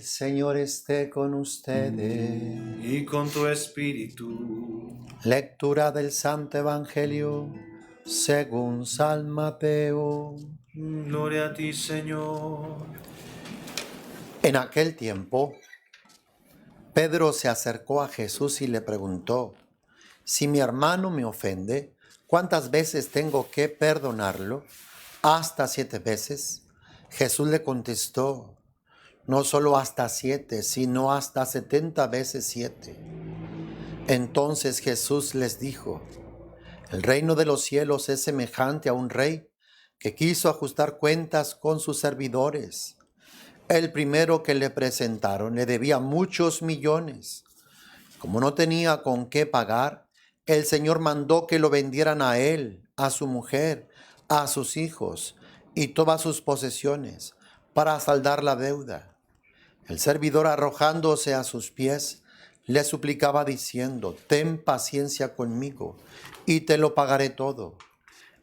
El Señor esté con ustedes. Y con tu espíritu. Lectura del Santo Evangelio según San Mateo. Gloria a ti, Señor. En aquel tiempo, Pedro se acercó a Jesús y le preguntó: si mi hermano me ofende, ¿cuántas veces tengo que perdonarlo? ¿Hasta 7 veces? Jesús le contestó: no solo hasta 7, sino hasta 70 veces 7. Entonces Jesús les dijo: el reino de los cielos es semejante a un rey que quiso ajustar cuentas con sus servidores. El primero que le presentaron le debía muchos millones. Como no tenía con qué pagar, el Señor mandó que lo vendieran a él, a su mujer, a sus hijos y todas sus posesiones para saldar la deuda. El servidor, arrojándose a sus pies, le suplicaba diciendo: ten paciencia conmigo y te lo pagaré todo.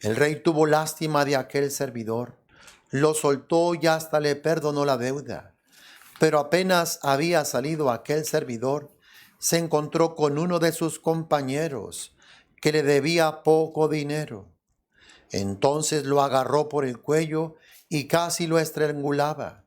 El rey tuvo lástima de aquel servidor, lo soltó y hasta le perdonó la deuda. Pero apenas había salido aquel servidor, se encontró con uno de sus compañeros que le debía poco dinero. Entonces lo agarró por el cuello y casi lo estrangulaba,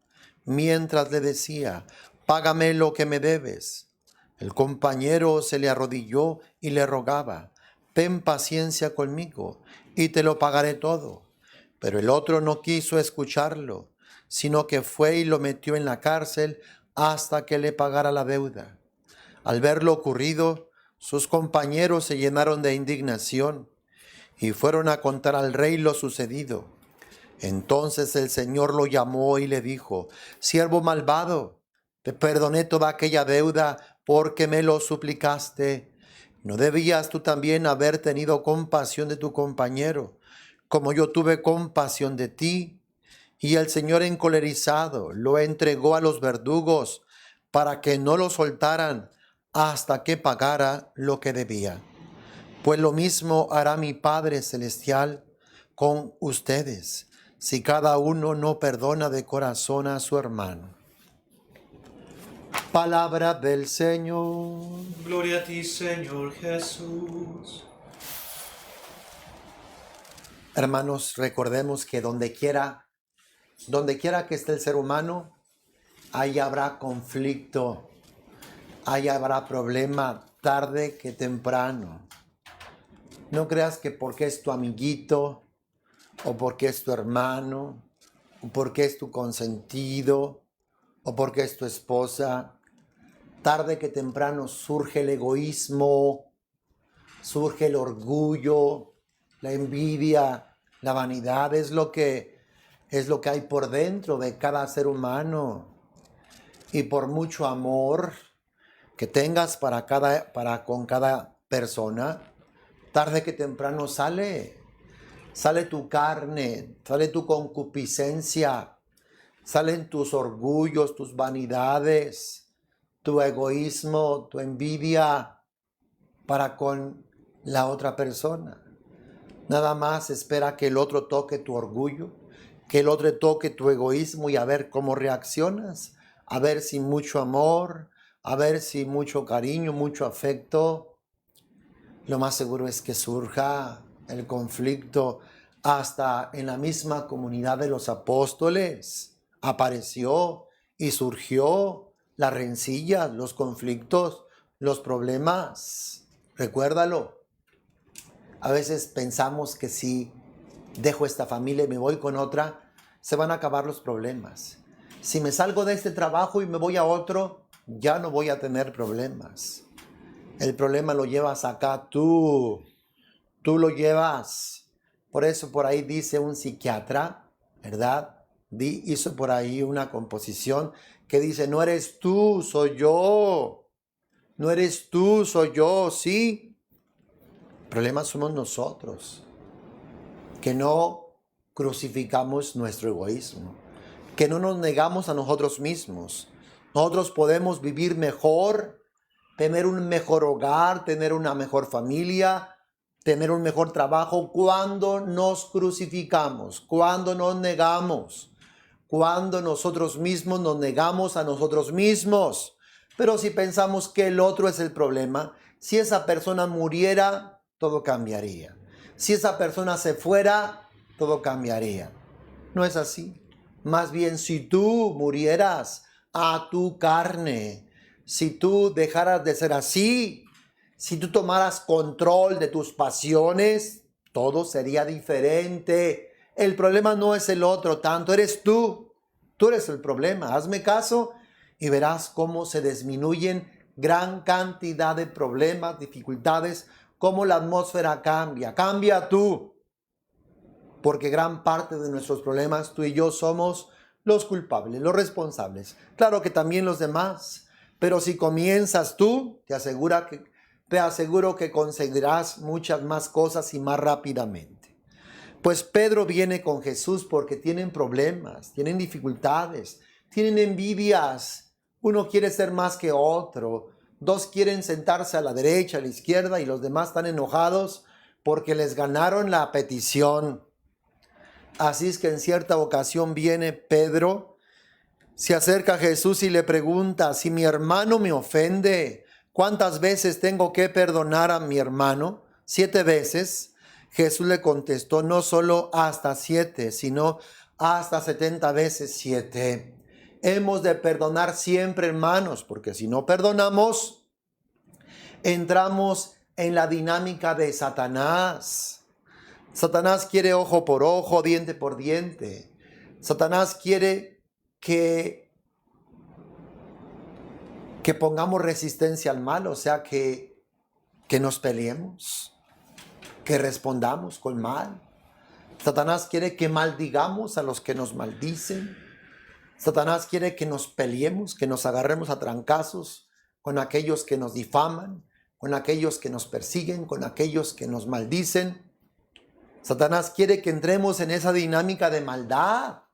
mientras le decía: págame lo que me debes. El compañero se le arrodilló y le rogaba: ten paciencia conmigo y te lo pagaré todo. Pero el otro no quiso escucharlo, sino que fue y lo metió en la cárcel hasta que le pagara la deuda. Al ver lo ocurrido, sus compañeros se llenaron de indignación y fueron a contar al rey lo sucedido. Entonces el Señor lo llamó y le dijo: siervo malvado, te perdoné toda aquella deuda porque me lo suplicaste. ¿No debías tú también haber tenido compasión de tu compañero, como yo tuve compasión de ti? Y el Señor, encolerizado, lo entregó a los verdugos para que no lo soltaran hasta que pagara lo que debía. Pues lo mismo hará mi Padre Celestial con ustedes, si cada uno no perdona de corazón a su hermano. Palabra del Señor. Gloria a ti, Señor Jesús. Hermanos, recordemos que donde quiera que esté el ser humano, ahí habrá conflicto, ahí habrá problema, tarde que temprano. No creas que porque es tu amiguito, o porque es tu hermano, o porque es tu consentido, o porque es tu esposa, tarde que temprano surge el egoísmo, surge el orgullo, la envidia, la vanidad. Es lo que hay por dentro de cada ser humano. Y por mucho amor que tengas para con cada persona, tarde que temprano sale tu carne, sale tu concupiscencia, salen tus orgullos, tus vanidades, tu egoísmo, tu envidia para con la otra persona. Nada más espera que el otro toque tu orgullo, que el otro toque tu egoísmo y a ver cómo reaccionas, a ver si mucho amor, a ver si mucho cariño, mucho afecto. Lo más seguro es que surja el conflicto. Hasta en la misma comunidad de los apóstoles apareció y surgió la rencilla, los conflictos, los problemas. Recuérdalo. A veces pensamos que si dejo esta familia y me voy con otra, se van a acabar los problemas. Si me salgo de este trabajo y me voy a otro, ya no voy a tener problemas. El problema lo llevas acá tú lo llevas. Por eso por ahí dice un psiquiatra, ¿verdad? Hizo por ahí una composición que dice: no eres tú, soy yo. No eres tú, soy yo, sí. El problema somos nosotros, que no crucificamos nuestro egoísmo, que no nos negamos a nosotros mismos. Nosotros podemos vivir mejor, tener un mejor hogar, tener una mejor familia, tener un mejor trabajo cuando nos crucificamos, cuando nos negamos, cuando nosotros mismos nos negamos a nosotros mismos. Pero si pensamos que el otro es el problema, si esa persona muriera, todo cambiaría. Si esa persona se fuera, todo cambiaría. No es así. Más bien, si tú murieras a tu carne, si tú dejaras de ser así, si tú tomaras control de tus pasiones, todo sería diferente. El problema no es el otro, tanto eres tú. Tú eres el problema. Hazme caso y verás cómo se disminuyen gran cantidad de problemas, dificultades, cómo la atmósfera cambia. Cambia tú. Porque gran parte de nuestros problemas, tú y yo somos los culpables, los responsables. Claro que también los demás. Pero si comienzas tú, te aseguro que conseguirás muchas más cosas y más rápidamente. Pues Pedro viene con Jesús porque tienen problemas, tienen dificultades, tienen envidias. Uno quiere ser más que otro. Dos quieren sentarse a la derecha, a la izquierda, y los demás están enojados porque les ganaron la petición. Así es que en cierta ocasión viene Pedro, se acerca a Jesús y le pregunta: si mi hermano me ofende, ¿cuántas veces tengo que perdonar a mi hermano? 7 veces. Jesús le contestó: no solo hasta 7, sino hasta 70 veces 7. Hemos de perdonar siempre, hermanos, porque si no perdonamos, entramos en la dinámica de Satanás. Satanás quiere ojo por ojo, diente por diente. Satanás quiere que pongamos resistencia al mal, o sea, que nos peleemos, que respondamos con mal. Satanás quiere que maldigamos a los que nos maldicen. Satanás quiere que nos peleemos, que nos agarremos a trancazos con aquellos que nos difaman, con aquellos que nos persiguen, con aquellos que nos maldicen. Satanás quiere que entremos en esa dinámica de maldad.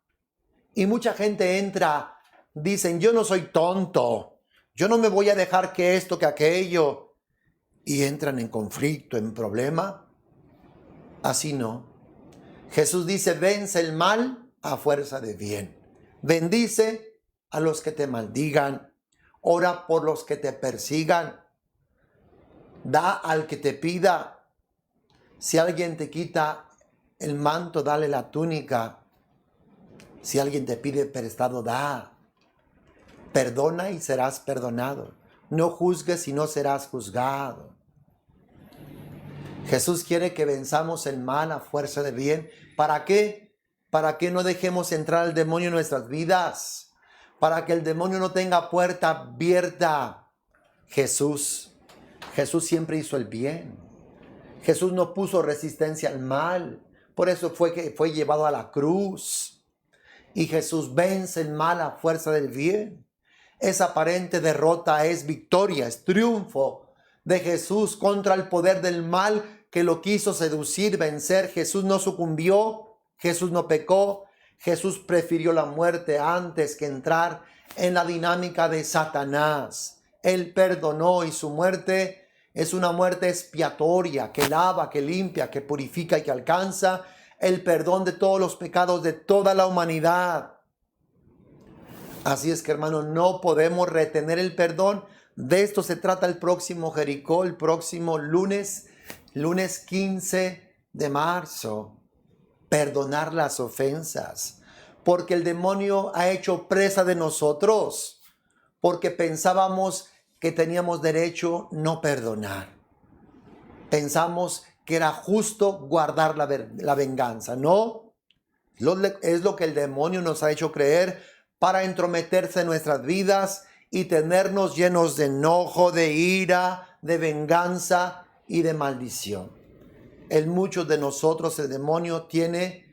Y mucha gente entra, dicen: yo no soy tonto, yo no me voy a dejar que esto, que aquello. Y entran en conflicto, en problema. Así no. Jesús dice: vence el mal a fuerza de bien. Bendice a los que te maldigan. Ora por los que te persigan. Da al que te pida. Si alguien te quita el manto, dale la túnica. Si alguien te pide prestado, da. Perdona y serás perdonado. No juzgues y no serás juzgado. Jesús quiere que venzamos el mal a fuerza de bien. ¿Para qué? Para que no dejemos entrar al demonio en nuestras vidas. Para que el demonio no tenga puerta abierta. Jesús siempre hizo el bien. Jesús no puso resistencia al mal. Por eso fue llevado a la cruz. Y Jesús vence el mal a fuerza del bien. Esa aparente derrota es victoria, es triunfo de Jesús contra el poder del mal que lo quiso seducir, vencer. Jesús no sucumbió, Jesús no pecó. Jesús prefirió la muerte antes que entrar en la dinámica de Satanás. Él perdonó y su muerte es una muerte expiatoria que lava, que limpia, que purifica y que alcanza el perdón de todos los pecados de toda la humanidad. Así es que, hermano, no podemos retener el perdón. De esto se trata el próximo Jericó, el próximo lunes 15 de marzo. Perdonar las ofensas. Porque el demonio ha hecho presa de nosotros. Porque pensábamos que teníamos derecho no perdonar. Pensamos que era justo guardar la venganza. No, es lo que el demonio nos ha hecho creer para entrometerse en nuestras vidas y tenernos llenos de enojo, de ira, de venganza y de maldición. En muchos de nosotros el demonio tiene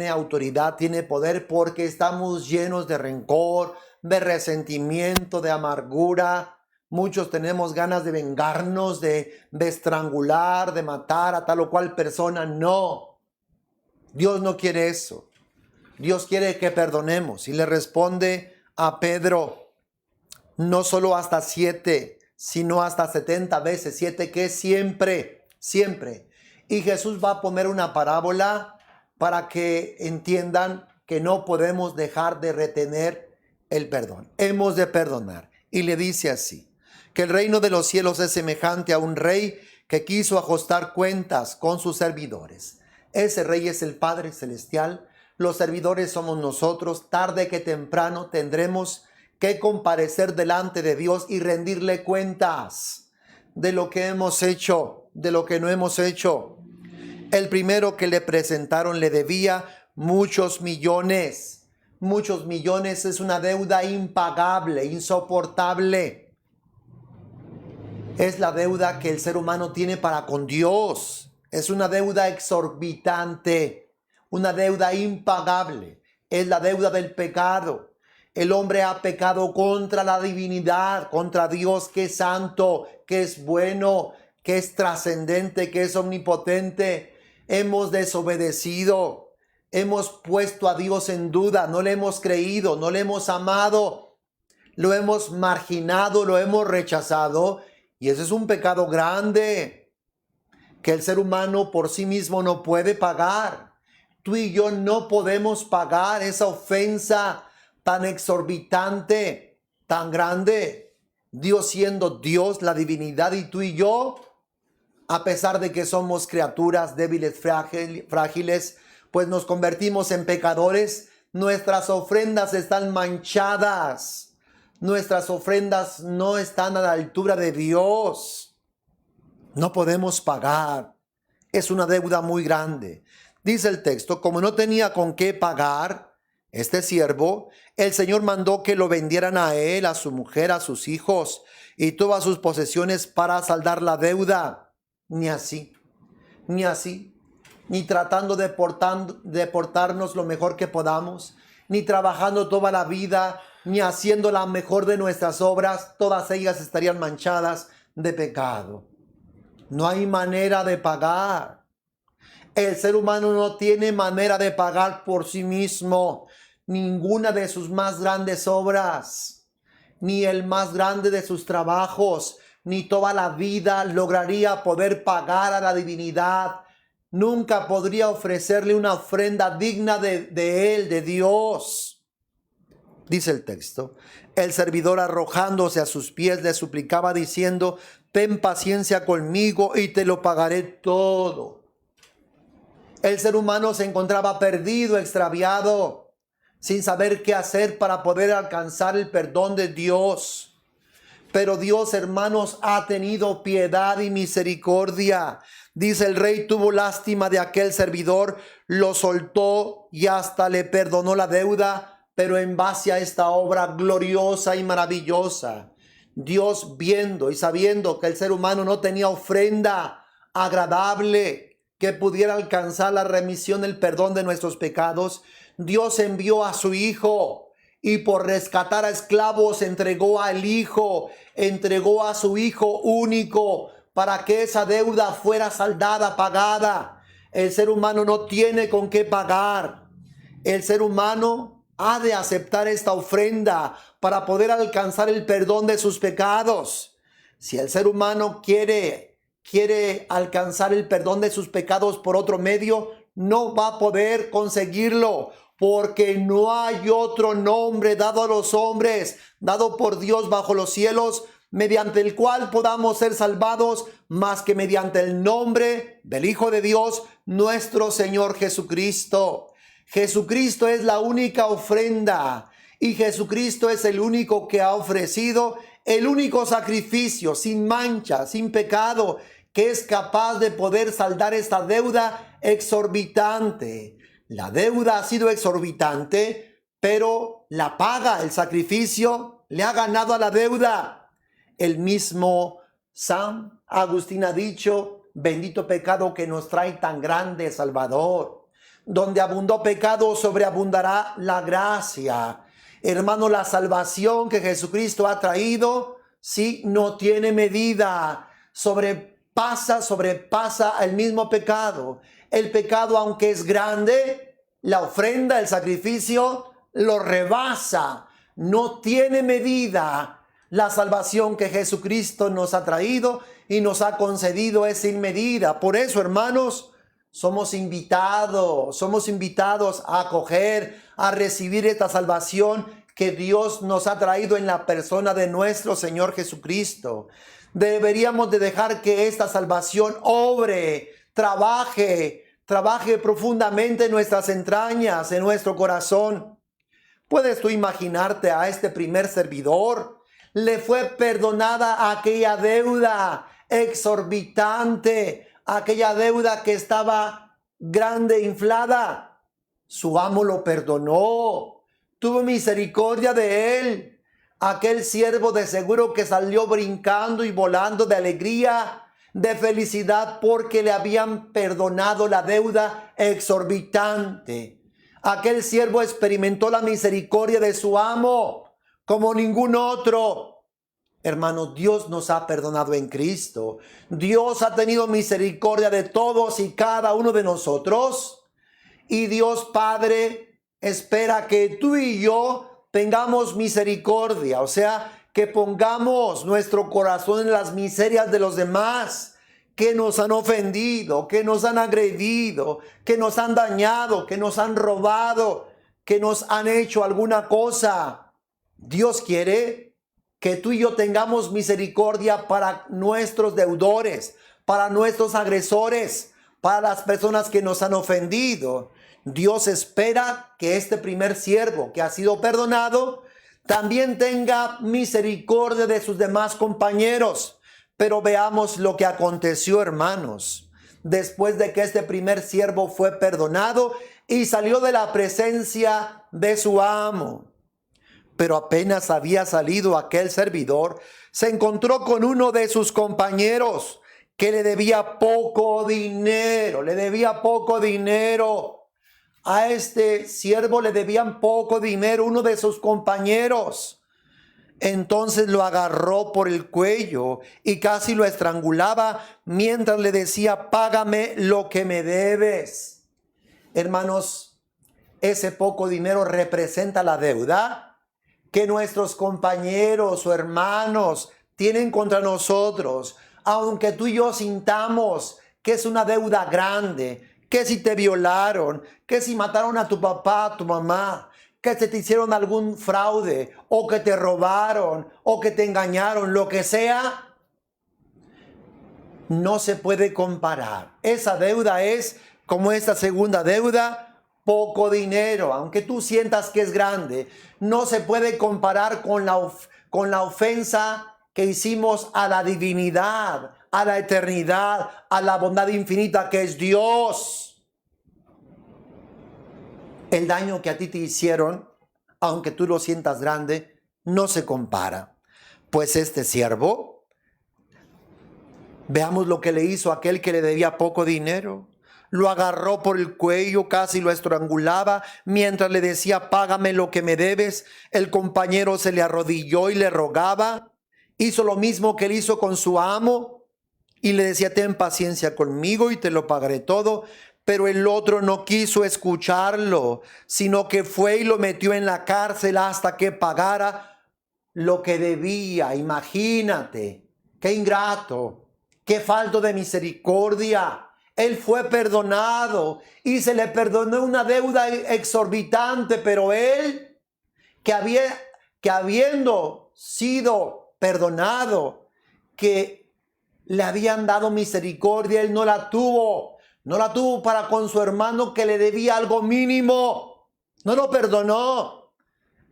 autoridad, tiene poder porque estamos llenos de rencor, de resentimiento, de amargura. Muchos tenemos ganas de vengarnos, de estrangular, de matar a tal o cual persona. No, Dios no quiere eso. Dios quiere que perdonemos. Y le responde a Pedro: no solo hasta 7, sino hasta 70 veces 7, que es siempre, siempre. Y Jesús va a poner una parábola para que entiendan que no podemos dejar de retener el perdón. Hemos de perdonar. Y le dice así, que el reino de los cielos es semejante a un rey que quiso ajustar cuentas con sus servidores. Ese rey es el Padre Celestial. Los servidores somos nosotros. Tarde que temprano tendremos que comparecer delante de Dios y rendirle cuentas de lo que hemos hecho, de lo que no hemos hecho. El primero que le presentaron le debía muchos millones. Muchos millones es una deuda impagable, insoportable. Es la deuda que el ser humano tiene para con Dios. Es una deuda exorbitante, una deuda impagable. Es la deuda del pecado. El hombre ha pecado contra la divinidad, contra Dios que es santo, que es bueno, que es trascendente, que es omnipotente. Hemos desobedecido, hemos puesto a Dios en duda, no le hemos creído, no le hemos amado, lo hemos marginado, lo hemos rechazado. Y ese es un pecado grande que el ser humano por sí mismo no puede pagar. Tú y yo no podemos pagar esa ofensa tan exorbitante, tan grande. Dios siendo Dios, la divinidad, y tú y yo, a pesar de que somos criaturas débiles, frágiles, pues nos convertimos en pecadores. Nuestras ofrendas están manchadas. Nuestras ofrendas no están a la altura de Dios. No podemos pagar. Es una deuda muy grande. Dice el texto, como no tenía con qué pagar este siervo, el Señor mandó que lo vendieran a él, a su mujer, a sus hijos y todas sus posesiones para saldar la deuda. Ni así, ni tratando de portarnos lo mejor que podamos, ni trabajando toda la vida, ni haciendo la mejor de nuestras obras. Todas ellas estarían manchadas de pecado. No hay manera de pagar. El ser humano no tiene manera de pagar por sí mismo ninguna de sus más grandes obras, ni el más grande de sus trabajos, ni toda la vida lograría poder pagar a la divinidad. Nunca podría ofrecerle una ofrenda digna de él, de Dios. Dice el texto, el servidor arrojándose a sus pies le suplicaba diciendo, ten paciencia conmigo y te lo pagaré todo. El ser humano se encontraba perdido, extraviado, sin saber qué hacer para poder alcanzar el perdón de Dios. Pero Dios, hermanos, ha tenido piedad y misericordia. Dice el rey tuvo lástima de aquel servidor, lo soltó y hasta le perdonó la deuda, pero en base a esta obra gloriosa y maravillosa. Dios, viendo y sabiendo que el ser humano no tenía ofrenda agradable que pudiera alcanzar la remisión, el perdón de nuestros pecados, Dios envió a su Hijo y por rescatar a esclavos entregó al Hijo, entregó a su Hijo único para que esa deuda fuera saldada, pagada. El ser humano no tiene con qué pagar. El ser humano ha de aceptar esta ofrenda para poder alcanzar el perdón de sus pecados. Si el ser humano quiere alcanzar el perdón de sus pecados por otro medio, no va a poder conseguirlo, porque no hay otro nombre dado a los hombres, dado por Dios bajo los cielos, mediante el cual podamos ser salvados, más que mediante el nombre del Hijo de Dios, nuestro Señor Jesucristo. Jesucristo es la única ofrenda y Jesucristo es el único que ha ofrecido el único sacrificio sin mancha, sin pecado, que es capaz de poder saldar esta deuda exorbitante. La deuda ha sido exorbitante, pero la paga, el sacrificio, le ha ganado a la deuda. El mismo San Agustín ha dicho, bendito pecado que nos trae tan grande Salvador. Donde abundó pecado, sobreabundará la gracia. Hermano, la salvación que Jesucristo ha traído, sí, no tiene medida. Sobrepasa el mismo pecado. El pecado, aunque es grande, la ofrenda, el sacrificio, lo rebasa. No tiene medida. La salvación que Jesucristo nos ha traído y nos ha concedido es sin medida. Por eso, hermanos, somos invitados a acoger, a recibir esta salvación que Dios nos ha traído en la persona de nuestro Señor Jesucristo. Deberíamos de dejar que esta salvación obre, trabaje profundamente en nuestras entrañas, en nuestro corazón. ¿Puedes tú imaginarte a este primer servidor? Le fue perdonada aquella deuda exorbitante, aquella deuda que estaba grande, inflada. Su amo lo perdonó, tuvo misericordia de él. Aquel siervo de seguro que salió brincando y volando de alegría, de felicidad, porque le habían perdonado la deuda exorbitante. Aquel siervo experimentó la misericordia de su amo como ningún otro. Hermanos, Dios nos ha perdonado en Cristo. Dios ha tenido misericordia de todos y cada uno de nosotros. Y Dios Padre espera que tú y yo tengamos misericordia. O sea, que pongamos nuestro corazón en las miserias de los demás, que nos han ofendido, que nos han agredido, que nos han dañado, que nos han robado, que nos han hecho alguna cosa. Dios quiere que tú y yo tengamos misericordia para nuestros deudores, para nuestros agresores, para las personas que nos han ofendido. Dios espera que este primer siervo que ha sido perdonado también tenga misericordia de sus demás compañeros. Pero veamos lo que aconteció, hermanos, después de que este primer siervo fue perdonado y salió de la presencia de su amo. Pero apenas había salido aquel servidor, se encontró con uno de sus compañeros que le debía poco dinero. A este siervo le debían poco dinero, uno de sus compañeros. Entonces lo agarró por el cuello y casi lo estrangulaba mientras le decía: págame lo que me debes. Hermanos, ese poco dinero representa la deuda que nuestros compañeros o hermanos tienen contra nosotros, aunque tú y yo sintamos que es una deuda grande, que si te violaron, que si mataron a tu papá, a tu mamá, que se te hicieron algún fraude, o que te robaron, o que te engañaron, lo que sea, no se puede comparar. Esa deuda es como esta segunda deuda, poco dinero, aunque tú sientas que es grande, no se puede comparar con la ofensa que hicimos a la divinidad, a la eternidad, a la bondad infinita que es Dios. El daño que a ti te hicieron, aunque tú lo sientas grande, no se compara. Pues este siervo, veamos lo que le hizo a aquel que le debía poco dinero. Lo agarró por el cuello, casi lo estrangulaba, mientras le decía: págame lo que me debes. El compañero se le arrodilló y le rogaba. Hizo lo mismo que él hizo con su amo y le decía: ten paciencia conmigo y te lo pagaré todo. Pero el otro no quiso escucharlo, sino que fue y lo metió en la cárcel hasta que pagara lo que debía. Imagínate, qué ingrato, qué falta de misericordia. Él fue perdonado y se le perdonó una deuda exorbitante, pero él, que habiendo sido perdonado, que le habían dado misericordia, él no la tuvo para con su hermano que le debía algo mínimo. No lo perdonó.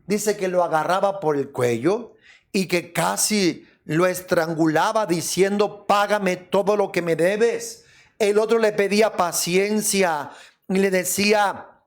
Dice que lo agarraba por el cuello y que casi lo estrangulaba diciendo: págame todo lo que me debes. El otro le pedía paciencia y le decía: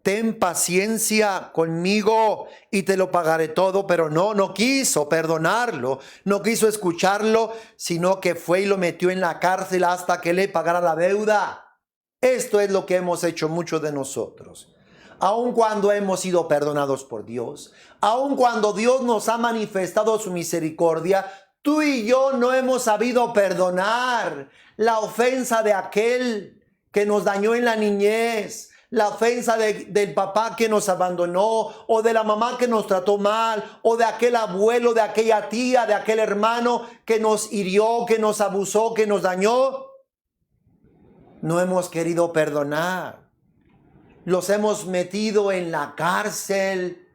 ten paciencia conmigo y te lo pagaré todo. Pero no quiso perdonarlo, no quiso escucharlo, sino que fue y lo metió en la cárcel hasta que le pagara la deuda. Esto es lo que hemos hecho muchos de nosotros. Aun cuando hemos sido perdonados por Dios, aun cuando Dios nos ha manifestado su misericordia, tú y yo no hemos sabido perdonar la ofensa de aquel que nos dañó en la niñez, la ofensa del papá que nos abandonó, o de la mamá que nos trató mal, o de aquel abuelo, de aquella tía, de aquel hermano que nos hirió, que nos abusó, que nos dañó. no hemos querido perdonar. Los hemos metido en la cárcel.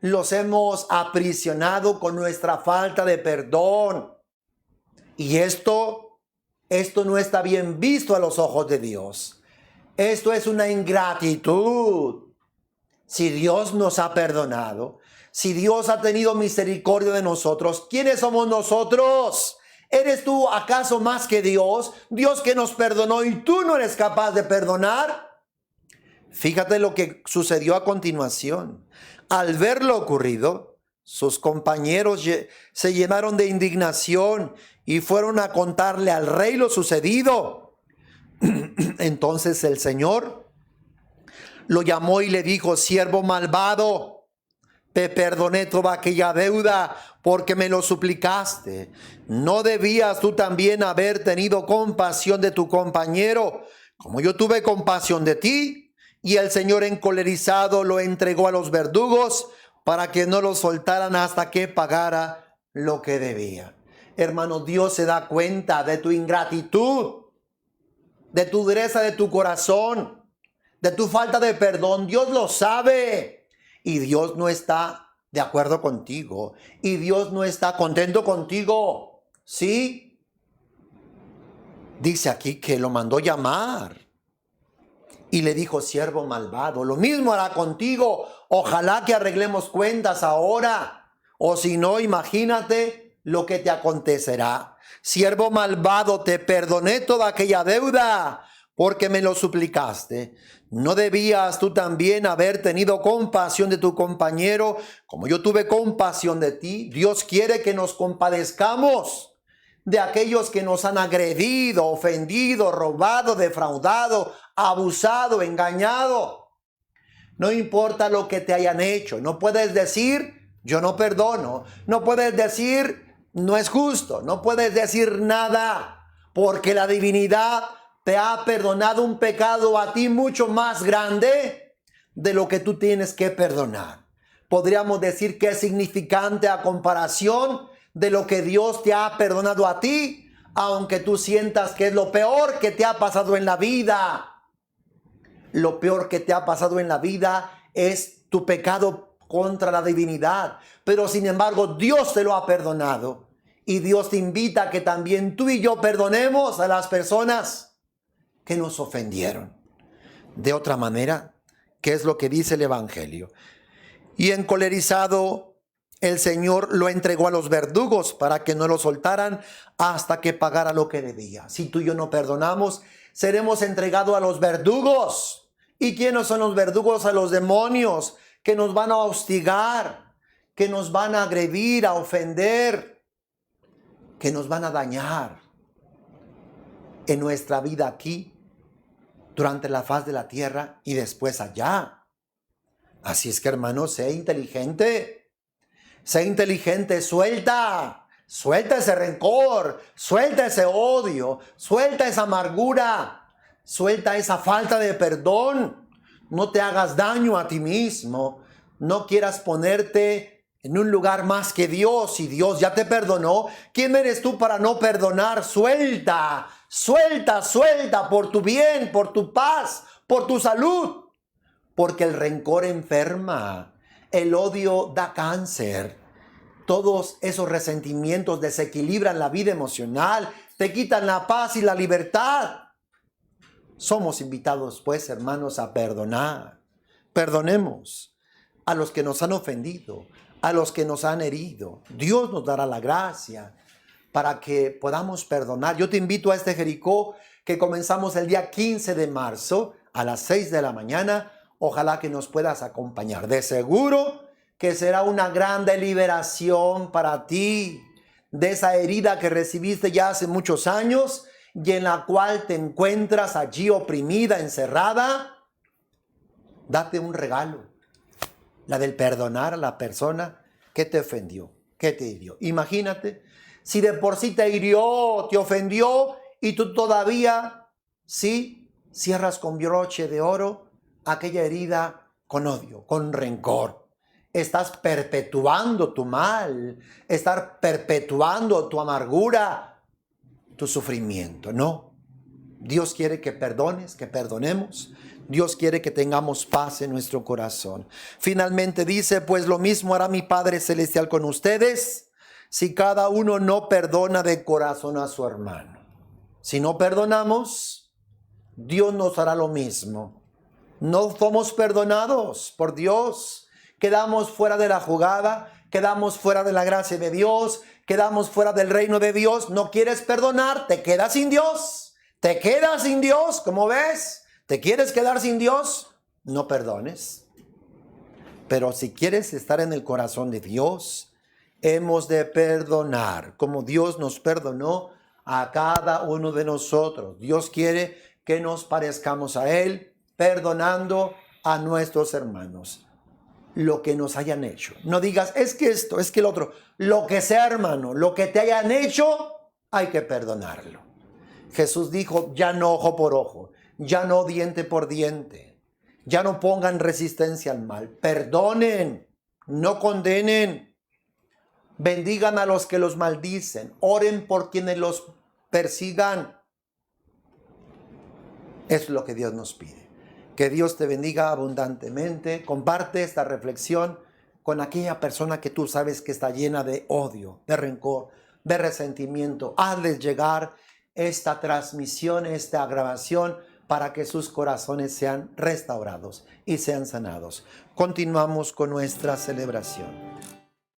Los hemos aprisionado con nuestra falta de perdón. Y esto no está bien visto a los ojos de Dios. Esto es una ingratitud. Si Dios nos ha perdonado, si Dios ha tenido misericordia de nosotros, ¿quiénes somos nosotros? ¿Eres tú acaso más que Dios? Dios que nos perdonó y tú no eres capaz de perdonar. Fíjate lo que sucedió a continuación. Al ver lo ocurrido, sus compañeros se llenaron de indignación y fueron a contarle al rey lo sucedido. Entonces el Señor lo llamó y le dijo: siervo malvado, te perdoné toda aquella deuda porque me lo suplicaste. ¿No debías tú también haber tenido compasión de tu compañero, como yo tuve compasión de ti? Y el Señor, encolerizado, lo entregó a los verdugos para que no lo soltaran hasta que pagara lo que debía. Hermano, Dios se da cuenta de tu ingratitud, de tu dureza de tu corazón, de tu falta de perdón. Dios lo sabe y Dios no está de acuerdo contigo y Dios no está contento contigo. ¿Sí? Dice aquí que lo mandó llamar y le dijo: siervo malvado, lo mismo hará contigo. Ojalá que arreglemos cuentas ahora, o si no, imagínate lo que te acontecerá. Siervo malvado, te perdoné toda aquella deuda porque me lo suplicaste. ¿No debías tú también haber tenido compasión de tu compañero como yo tuve compasión de ti? Dios quiere que nos compadezcamos de aquellos que nos han agredido, ofendido, robado, defraudado, abusado, engañado. No importa lo que te hayan hecho. No puedes decir: yo no perdono. No puedes decir: no es justo. No puedes decir nada, porque la divinidad te ha perdonado un pecado a ti mucho más grande de lo que tú tienes que perdonar. Podríamos decir que es significante a comparación de lo que Dios te ha perdonado a ti, aunque tú sientas que es lo peor que te ha pasado en la vida. Lo peor que te ha pasado en la vida es tu pecado contra la divinidad. Pero sin embargo, Dios te lo ha perdonado. Y Dios te invita a que también tú y yo perdonemos a las personas que nos ofendieron. De otra manera, ¿qué es lo que dice el Evangelio? Y encolerizado, el Señor lo entregó a los verdugos para que no lo soltaran hasta que pagara lo que debía. Si tú y yo no perdonamos, seremos entregados a los verdugos. ¿Y quiénes son los verdugos? A los demonios que nos van a hostigar, que nos van a agredir, a ofender, que nos van a dañar en nuestra vida aquí, durante la faz de la tierra y después allá. Así es que, hermano, sé inteligente. Sé inteligente, suelta ese rencor, suelta ese odio, suelta esa amargura, suelta esa falta de perdón. No te hagas daño a ti mismo, no quieras ponerte en un lugar más que Dios. Si Dios ya te perdonó, ¿quién eres tú para no perdonar? Suelta por tu bien, por tu paz, por tu salud, porque el rencor enferma. El odio da cáncer. Todos esos resentimientos desequilibran la vida emocional, te quitan la paz y la libertad. Somos invitados, pues, hermanos, a perdonar. Perdonemos a los que nos han ofendido, a los que nos han herido. Dios nos dará la gracia para que podamos perdonar. Yo te invito a este Jericó que comenzamos el día 15 de marzo a las 6 de la mañana. Ojalá que nos puedas acompañar. De seguro que será una grande liberación para ti de esa herida que recibiste ya hace muchos años y en la cual te encuentras allí oprimida, encerrada. Date un regalo, la del perdonar a la persona que te ofendió, que te hirió. Imagínate, si de por sí te hirió, te ofendió y tú todavía, sí, cierras con broche de oro aquella herida con odio, con rencor. Estás perpetuando tu mal, estás perpetuando tu amargura, tu sufrimiento. No, Dios quiere que perdones, que perdonemos. Dios quiere que tengamos paz en nuestro corazón. Finalmente dice, pues lo mismo hará mi Padre Celestial con ustedes si cada uno no perdona de corazón a su hermano. Si no perdonamos, Dios nos hará lo mismo. No somos perdonados por Dios. Quedamos fuera de la jugada, quedamos fuera de la gracia de Dios, quedamos fuera del reino de Dios. No quieres perdonar, te quedas sin Dios. Te quedas sin Dios, ¿cómo ves? ¿Te quieres quedar sin Dios? No perdones. Pero si quieres estar en el corazón de Dios, hemos de perdonar, como Dios nos perdonó a cada uno de nosotros. Dios quiere que nos parezcamos a Él, perdonando a nuestros hermanos lo que nos hayan hecho. No digas, es que esto, es que el otro. Lo que sea, hermano, lo que te hayan hecho, hay que perdonarlo. Jesús dijo, ya no ojo por ojo, ya no diente por diente, ya no pongan resistencia al mal. Perdonen, no condenen, bendigan a los que los maldicen, oren por quienes los persigan. Es lo que Dios nos pide. Que Dios te bendiga abundantemente. Comparte esta reflexión con aquella persona que tú sabes que está llena de odio, de rencor, de resentimiento. Hazles llegar esta transmisión, esta grabación, para que sus corazones sean restaurados y sean sanados. Continuamos con nuestra celebración.